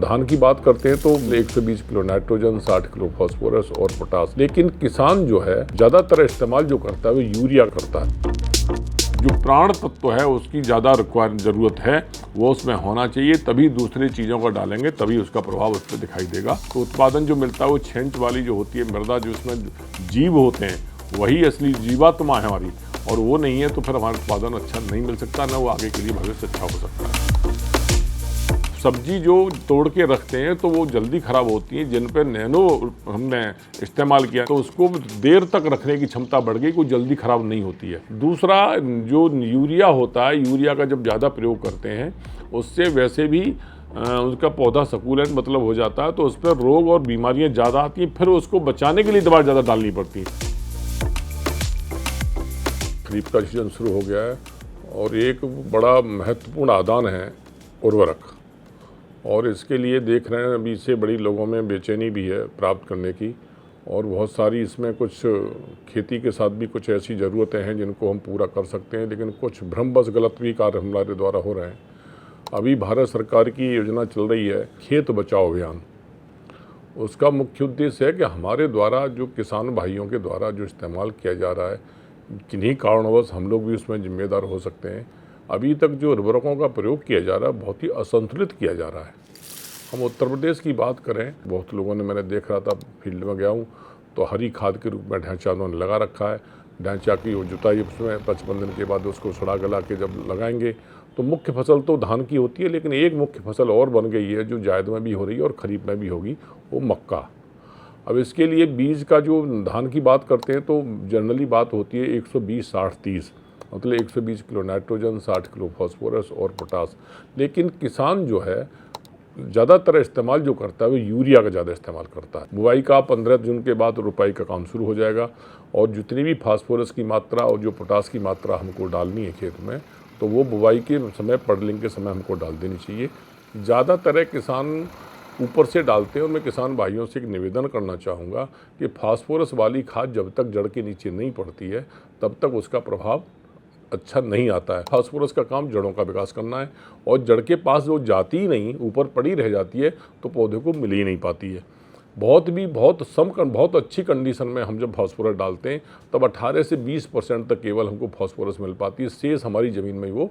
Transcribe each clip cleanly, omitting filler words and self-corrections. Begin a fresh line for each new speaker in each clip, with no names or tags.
धान की बात करते हैं तो 120 किलो नाइट्रोजन, 60 किलो फास्फोरस और पोटास, लेकिन किसान जो है ज़्यादातर इस्तेमाल जो करता है वो यूरिया करता है। जो प्राण तत्व है उसकी ज़्यादा ज़रूरत है, वो उसमें होना चाहिए, तभी दूसरी चीज़ों को डालेंगे तभी उसका प्रभाव उस पर दिखाई देगा। तो उत्पादन जो मिलता है वो छेंच वाली जो होती है मृदा, जो उसमें जीव होते हैं वही असली जीवात्मा है हमारी, और वो नहीं है तो फिर हमारा उत्पादन अच्छा नहीं मिल सकता, ना वो आगे के लिए भविष्य अच्छा हो सकता है। सब्जी जो तोड़ के रखते हैं तो वो जल्दी ख़राब होती है, जिन पे नैनो हमने इस्तेमाल किया तो उसको देर तक रखने की क्षमता बढ़ गई, कोई जल्दी ख़राब नहीं होती है। दूसरा जो यूरिया होता है, यूरिया का जब ज़्यादा प्रयोग करते हैं उससे वैसे भी उसका पौधा सकुलेंट मतलब हो जाता है, तो उस पर रोग और बीमारियाँ ज़्यादा आती हैं, फिर उसको बचाने के लिए दवा ज़्यादा डालनी पड़ती है। खरीफ का सीजन शुरू हो गया है और एक बड़ा महत्वपूर्ण आदान है उर्वरक, और इसके लिए देख रहे हैं अभी से बड़ी लोगों में बेचैनी भी है प्राप्त करने की, और बहुत सारी इसमें कुछ खेती के साथ भी कुछ ऐसी ज़रूरतें हैं जिनको हम पूरा कर सकते हैं, लेकिन कुछ भ्रमवश गलत भी कार्य हमारे द्वारा हो रहे हैं। अभी भारत सरकार की योजना चल रही है खेत बचाओ अभियान। उसका मुख्य उद्देश्य है कि हमारे द्वारा जो किसान भाइयों के द्वारा जो इस्तेमाल किया जा रहा है, किन्हीं कारणवश हम लोग भी उसमें जिम्मेदार हो सकते हैं। अभी तक जो उर्वरकों का प्रयोग किया जा रहा है बहुत ही असंतुलित किया जा रहा है। हम उत्तर प्रदेश की बात करें, बहुत लोगों ने, मैंने देख रहा था फील्ड में गया हूँ तो हरी खाद के रूप में ढांचा उन्होंने लगा रखा है। ढांचा की वो जुताई उसमें 55 दिन के बाद उसको सड़ा गला के जब लगाएंगे तो मुख्य फसल तो धान की होती है, लेकिन एक मुख्य फसल और बन गई है जो जायद में भी हो रही है और खरीफ में भी होगी, वो मक्का। अब इसके लिए बीज का जो धान की बात करते हैं तो जनरली बात होती है 120-60-30, मतलब 120 किलो नाइट्रोजन, 60 किलो फास्फोरस और पोटास, लेकिन किसान जो है ज़्यादातर इस्तेमाल जो करता है वो यूरिया का ज़्यादा इस्तेमाल करता है। बुआई का 15 जून के बाद रुपाई का काम शुरू हो जाएगा, और जितनी भी फास्फोरस की मात्रा और जो पोटास की मात्रा हमको डालनी है खेत में, तो वो बुआई के समय, पड़लिंग के समय हमको डाल देनी चाहिए। ज़्यादातर किसान ऊपर से डालते हैं, और मैं किसान भाइयों से एक निवेदन करना चाहूँगा कि फास्फोरस वाली खाद जब तक जड़ के नीचे नहीं पड़ती है तब तक उसका प्रभाव अच्छा नहीं आता है। फास्फोरस का काम जड़ों का विकास करना है, और जड़ के पास जो जाती ही नहीं, ऊपर पड़ी रह जाती है, तो पौधे को मिल ही नहीं पाती है। बहुत अच्छी कंडीशन में हम जब फास्फोरस डालते हैं तब 18 से 20% तक केवल हमको फास्फोरस मिल पाती है, शेष हमारी ज़मीन में वो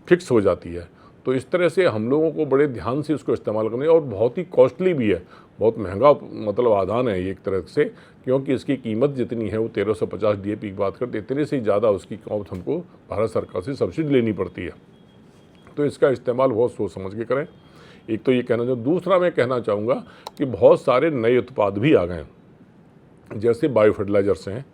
फिक्स हो जाती है। तो इस तरह से हम लोगों को बड़े ध्यान से उसको इस्तेमाल करना है, और बहुत ही कॉस्टली भी है, बहुत महंगा मतलब आदान है एक तरह से, क्योंकि इसकी कीमत जितनी है वो 1350 DAP की बात करते, इतने से ज़्यादा उसकी कीमत हमको भारत सरकार से सब्सिडी लेनी पड़ती है। तो इसका इस्तेमाल बहुत सोच समझ के करें। एक तो ये कहना चाहूँ, दूसरा मैं कहना चाहूँगा कि बहुत सारे नए उत्पाद भी आ गए हैं, जैसे बायो फर्टिलाइजर्स हैं।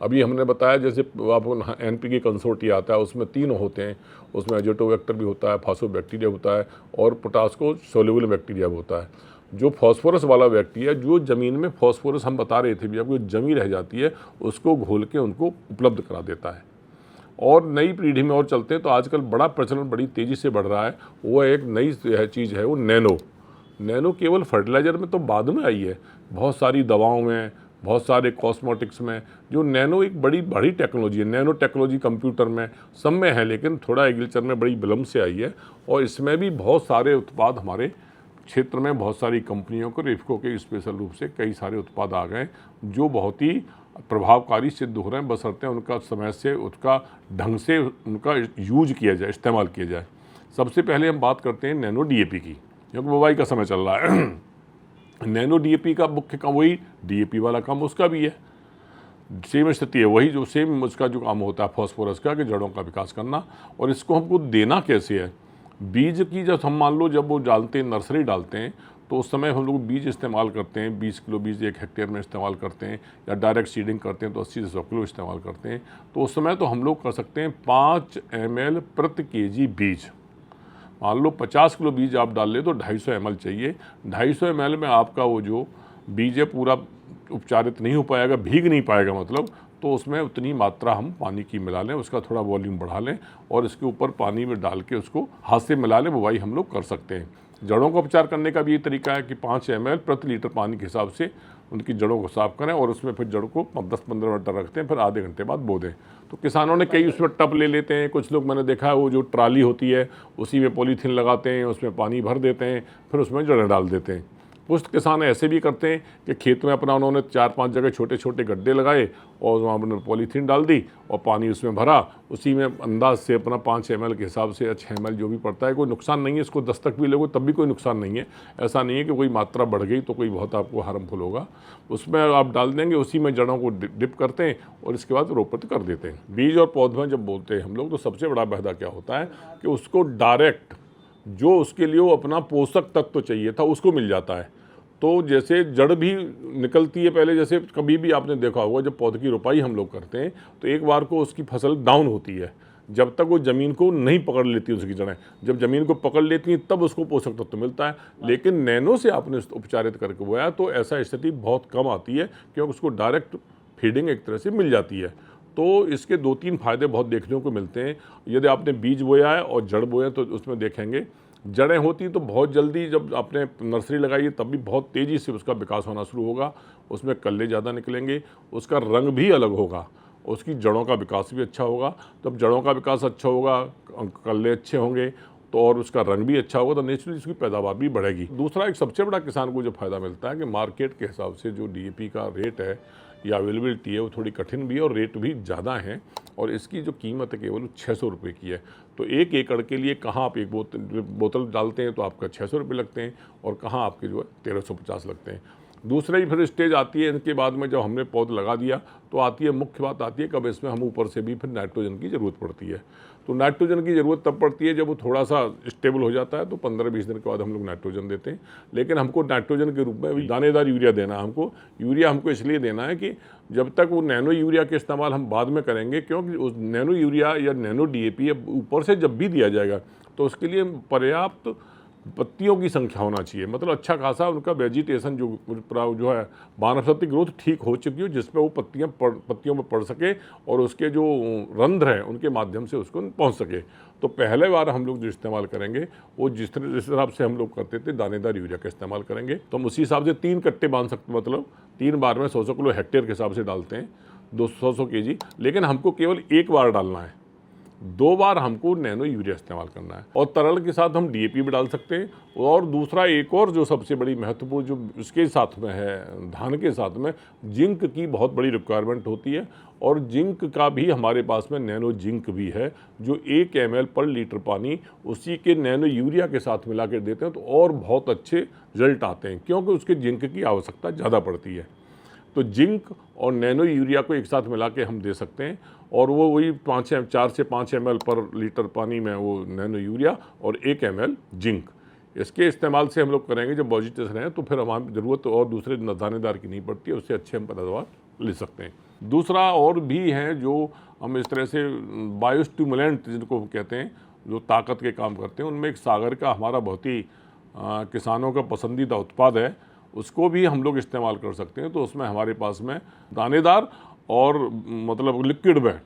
अभी हमने बताया जैसे आप NPK कंसोर्टिया आता है, उसमें 3 होते हैं, उसमें एजोटोबैक्टर भी होता है, फास्फोबैक्टीरिया होता है, और पोटास को सोल्यूबल बैक्टीरिया भी होता है। जो फास्फोरस वाला बैक्टीरिया, जो ज़मीन में फास्फोरस हम बता रहे थे भी आपको जमी रह जाती है, उसको घोल के उनको उपलब्ध करा देता है। और नई पीढ़ी में और चलते हैं तो आजकल बड़ा प्रचलन बड़ी तेज़ी से बढ़ रहा है, वो एक नई चीज़ है, वो नैनो केवल फर्टिलाइज़र में तो बाद में आई है, बहुत सारी दवाओं में, बहुत सारे कॉस्मेटिक्स में जो नैनो एक बड़ी टेक्नोलॉजी है। नैनो टेक्नोलॉजी कंप्यूटर में सब में है, लेकिन थोड़ा एग्रीकल्चर में बड़ी विलम्ब से आई है, और इसमें भी बहुत सारे उत्पाद हमारे क्षेत्र में, बहुत सारी कंपनियों को, इफ्को के स्पेशल रूप से कई सारे उत्पाद आ गए जो बहुत ही प्रभावकारी सिद्ध हो रहे हैं, बशर्ते उनका समय से, उसका ढंग से उनका यूज किया जाए, इस्तेमाल किया जाए। सबसे पहले हम बात करते हैं नैनो DAP की, क्योंकि बुवाई का समय चल रहा है। नैनो DAP का मुख्य काम वही DAP वाला काम उसका भी है, सेम स्थिति है, वही जो सेम उसका जो काम होता है फास्फोरस का, कि जड़ों का विकास करना। और इसको हमको देना कैसे है, बीज की जब हम मान लो जब वो डालते हैं, नर्सरी डालते हैं, तो उस समय हम लोग बीज इस्तेमाल करते हैं, 20 किलो बीज 1 हेक्टेयर में इस्तेमाल करते हैं, या डायरेक्ट सीडिंग करते हैं तो 80 से 100 किलो इस्तेमाल करते हैं। तो उस समय तो हम लोग कर सकते हैं 5 ml प्रति kg बीज। मान लो 50 किलो बीज आप डाल ले तो 250 ml चाहिए। 250 ml में आपका वो जो बीज है पूरा उपचारित नहीं हो पाएगा, भीग नहीं पाएगा मतलब, तो उसमें उतनी मात्रा हम पानी की मिला लें, उसका थोड़ा वॉल्यूम बढ़ा लें, और इसके ऊपर पानी में डाल के उसको हाथ से मिला लें, बुवाई हम लोग कर सकते हैं। जड़ों का उपचार करने का भी ये तरीका है कि 5 ml प्रति लीटर पानी के हिसाब से उनकी जड़ों को साफ करें और उसमें फिर जड़ को 10-15 मिनट रखते हैं, फिर आधे घंटे बाद बो दें। तो किसानों ने कई उसमें टब ले लेते हैं, कुछ लोग मैंने देखा है वो जो ट्राली होती है उसी में पॉलीथीन लगाते हैं, उसमें पानी भर देते हैं, फिर उसमें जड़ें डाल देते हैं। कुछ किसान ऐसे भी करते हैं कि खेत में अपना उन्होंने 4-5 जगह छोटे छोटे गड्ढे लगाए और वहाँ उन्होंने पॉलीथीन डाल दी और पानी उसमें भरा, उसी में अंदाज से अपना 5 ml के हिसाब से या 6 ml जो भी पड़ता है, कोई नुकसान नहीं है। इसको दस्तक भी लोगे तब भी कोई नुकसान नहीं है। ऐसा नहीं है कि कोई मात्रा बढ़ गई तो कोई बहुत आपको हार्मफुल होगा। उसमें आप डाल देंगे, उसी में जड़ों को डिप करते हैं और इसके बाद रोपण कर देते हैं। बीज और पौधे जब बोलते हैं हम लोग तो सबसे बड़ा फायदा क्या होता है कि उसको डायरेक्ट जो उसके लिए वो अपना पोषक तत्व चाहिए था उसको मिल जाता है। तो जैसे जड़ भी निकलती है पहले, जैसे कभी भी आपने देखा होगा जब पौधे की रोपाई हम लोग करते हैं तो एक बार को उसकी फसल डाउन होती है, जब तक वो ज़मीन को नहीं पकड़ लेती उसकी जड़ें। जब ज़मीन को पकड़ लेती हैं तब उसको पोषक तत्व मिलता है। लेकिन नैनो से आपने उपचारित करके बोया तो ऐसा स्थिति बहुत कम आती है, क्योंकि उसको डायरेक्ट फीडिंग एक तरह से मिल जाती है। तो इसके 2-3 फायदे बहुत देखने को मिलते हैं। यदि आपने बीज बोया है और जड़ बोया तो उसमें देखेंगे जड़ें होती तो बहुत जल्दी, जब आपने नर्सरी लगाई है तब भी बहुत तेज़ी से उसका विकास होना शुरू होगा, उसमें कल्ले ज़्यादा निकलेंगे, उसका रंग भी अलग होगा, उसकी जड़ों का विकास भी अच्छा होगा। तब जड़ों का विकास अच्छा होगा, कल्ले अच्छे होंगे तो और उसका रंग भी अच्छा होगा, तो नेचुरली उसकी पैदावार भी बढ़ेगी। दूसरा एक सबसे बड़ा किसान को जो फ़ायदा मिलता है कि मार्केट के हिसाब से जो DAP का रेट है या अवेलेबिलिटी है वो थोड़ी कठिन भी है और रेट भी ज़्यादा है, और इसकी जो कीमत है केवल 600 रुपये की है। तो 1 एकड़ के लिए कहाँ आप एक बोतल डालते हैं तो आपका 600 रुपये लगते हैं और कहाँ आपके जो है 1350 लगते हैं। दूसरा ही फिर स्टेज आती है इनके बाद में, जब हमने पौध लगा दिया तो आती है मुख्य बात आती है कब इसमें हम ऊपर से भी फिर नाइट्रोजन की ज़रूरत पड़ती है। तो नाइट्रोजन की ज़रूरत तब पड़ती है जब वो थोड़ा सा स्टेबल हो जाता है, तो 15-20 दिन के बाद हम लोग नाइट्रोजन देते हैं। लेकिन हमको नाइट्रोजन के रूप में दानेदार यूरिया देना है। यूरिया हमको इसलिए देना है कि जब तक वो नैनो यूरिया के इस्तेमाल हम बाद में करेंगे, क्योंकि उस नैनो यूरिया या नैनो DAP ऊपर से जब भी दिया जाएगा तो उसके लिए पर्याप्त पत्तियों की संख्या होना चाहिए, मतलब अच्छा खासा उनका वेजिटेशन जो है वानस्पतिक ग्रोथ ठीक हो चुकी हो, जिसमें वो पत्तियों में पड़ सके और उसके जो रंध्र हैं उनके माध्यम से उसको पहुंच सके। तो पहले बार हम लोग जो इस्तेमाल करेंगे वो जिस हिसाब से हम लोग करते थे दानेदार यूरिया का इस्तेमाल करेंगे, तो हम उसी हिसाब से 3 कट्टे बांध सकते, मतलब 3 बार में 100-100 किलो हेक्टेयर के हिसाब से डालते हैं, 200 kg। लेकिन हमको केवल 1 बार डालना है, 2 बार हमको नैनो यूरिया इस्तेमाल करना है। और तरल के साथ हम DAP भी डाल सकते हैं। और दूसरा एक और जो सबसे बड़ी महत्वपूर्ण जो उसके साथ में है, धान के साथ में जिंक की बहुत बड़ी रिक्वायरमेंट होती है, और जिंक का भी हमारे पास में नैनो जिंक भी है, जो 1 ml पर लीटर पानी उसी के नैनो यूरिया के साथ मिला के देते हैं तो और बहुत अच्छे रिजल्ट आते हैं, क्योंकि उसके जिंक की आवश्यकता ज़्यादा पड़ती है। तो जिंक और नैनो यूरिया को एक साथ मिला के हम दे सकते हैं, और वो वही 4 से 5 ml पर लीटर पानी में वो नैनो यूरिया और 1 ml जिंक, इसके इस्तेमाल से हम लोग करेंगे जब वेजिटेशन है, तो फिर हमारी ज़रूरत और दूसरे दानेदार की नहीं पड़ती है, उससे अच्छे हम पैदावार ले सकते हैं। दूसरा और भी है जो हम इस तरह से बायोस्टिमुलेंट जिनको कहते हैं, जो ताकत के काम करते हैं, उनमें एक सागर का हमारा बहुत ही किसानों का पसंदीदा उत्पाद है, उसको भी हम लोग इस्तेमाल कर सकते हैं। तो उसमें हमारे पास में दानेदार और मतलब लिक्विड में,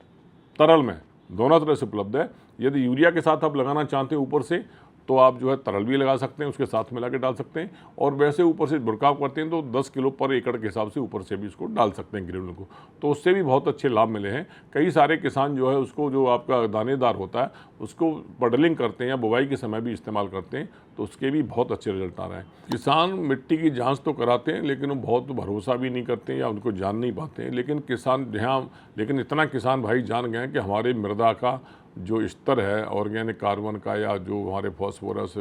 तरल में, दोनों तरह से उपलब्ध है। यदि यूरिया के साथ आप लगाना चाहते हैं ऊपर से, तो आप जो है तरल भी लगा सकते हैं, उसके साथ मिला के डाल सकते हैं, और वैसे ऊपर से बुरकाव करते हैं तो 10 किलो पर एकड़ के हिसाब से ऊपर से भी इसको डाल सकते हैं ग्रेनुल को, तो उससे भी बहुत अच्छे लाभ मिले हैं। कई सारे किसान जो है उसको, जो आपका दानेदार होता है उसको बडलिंग करते हैं या बुवाई के समय भी इस्तेमाल करते हैं, तो उसके भी बहुत अच्छे रिजल्ट आ रहे हैं। किसान मिट्टी की जाँच तो कराते हैं, लेकिन वो बहुत भरोसा भी नहीं करते हैं या उनको जान नहीं पाते हैं। लेकिन इतना किसान भाई जान गए हैं कि हमारे मृदा का जो स्तर है ऑर्गेनिक कार्बन का, या जो हमारे फॉस्फोरस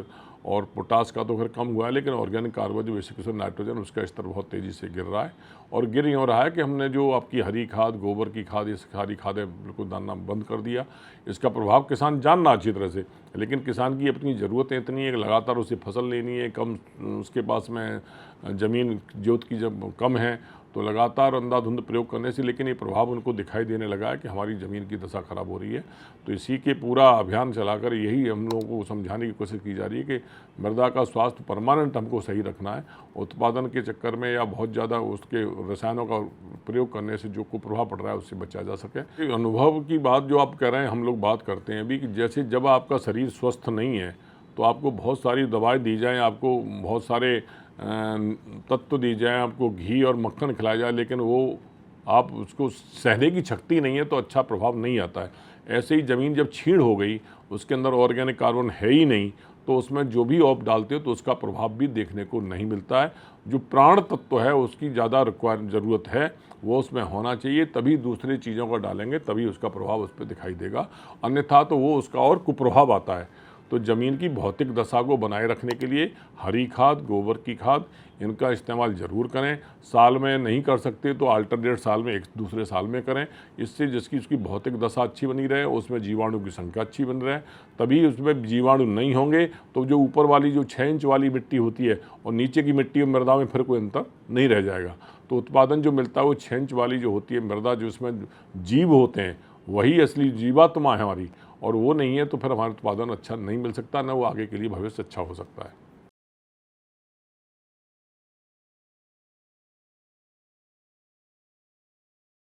और पोटास का तो फिर कम हुआ है, लेकिन ऑर्गेनिक कार्बन जो बेसिक नाइट्रोजन, उसका स्तर बहुत तेज़ी से गिर रहा है। और गिर यूँ रहा है कि हमने जो आपकी हरी खाद, गोबर की खाद, ये सारी खादें बिल्कुल डालना बंद कर दिया। इसका प्रभाव किसान जानना अच्छी तरह से, लेकिन किसान की अपनी ज़रूरतें इतनी है कि लगातार उसे फसल लेनी है, कम उसके पास में ज़मीन जोत की जब कम है तो लगातार अंधाधुंध प्रयोग करने से, लेकिन ये प्रभाव उनको दिखाई देने लगा है कि हमारी ज़मीन की दशा खराब हो रही है। तो इसी के पूरा अभियान चलाकर यही हम लोगों को समझाने की कोशिश की जा रही है कि मृदा का स्वास्थ्य परमानेंट हमको सही रखना है। उत्पादन के चक्कर में या बहुत ज़्यादा उसके रसायनों का प्रयोग करने से जो कुप्रभाव पड़ रहा है उससे बचा जा सके। अनुभव की बात जो आप कह रहे हैं, हम लोग बात करते हैं अभी कि जैसे जब आपका शरीर स्वस्थ नहीं है तो तो आपको बहुत सारी दवाएं दी जाएं, आपको बहुत सारे तत्व दी जाएं, आपको घी और मक्खन खिलाया जाए, लेकिन वो आप उसको सहने की शक्ति नहीं है तो अच्छा प्रभाव नहीं आता है। ऐसे ही ज़मीन जब छीड़ हो गई, उसके अंदर ऑर्गेनिक कार्बन है ही नहीं, तो उसमें जो भी आप डालते हो तो उसका प्रभाव भी देखने को नहीं मिलता है। जो प्राण तत्व है उसकी ज़्यादा ज़रूरत है, वो उसमें होना चाहिए, तभी दूसरी चीज़ों को डालेंगे तभी उसका प्रभाव उस पर दिखाई देगा, अन्यथा तो वो उसका और कुप्रभाव आता है। तो ज़मीन की भौतिक दशा को बनाए रखने के लिए हरी खाद, गोबर की खाद, इनका इस्तेमाल ज़रूर करें। साल में नहीं कर सकते तो अल्टरनेट साल में एक दूसरे साल में करें, इससे जिसकी उसकी भौतिक दशा अच्छी बनी रहे, उसमें जीवाणु की संख्या अच्छी बन रहे, तभी उसमें जीवाणु नहीं होंगे तो जो ऊपर वाली जो 6 इंच वाली मिट्टी होती है और नीचे की मिट्टी और मृदा में फिर कोई अंतर नहीं रह जाएगा। तो उत्पादन जो मिलता है वो 6 इंच वाली जो होती है मृदा, जो उसमें जीव होते हैं, वही असली जीवात्मा है हमारी, और वो नहीं है तो फिर हमारा उत्पादन अच्छा नहीं मिल सकता, ना वो आगे के लिए भविष्य अच्छा हो सकता है।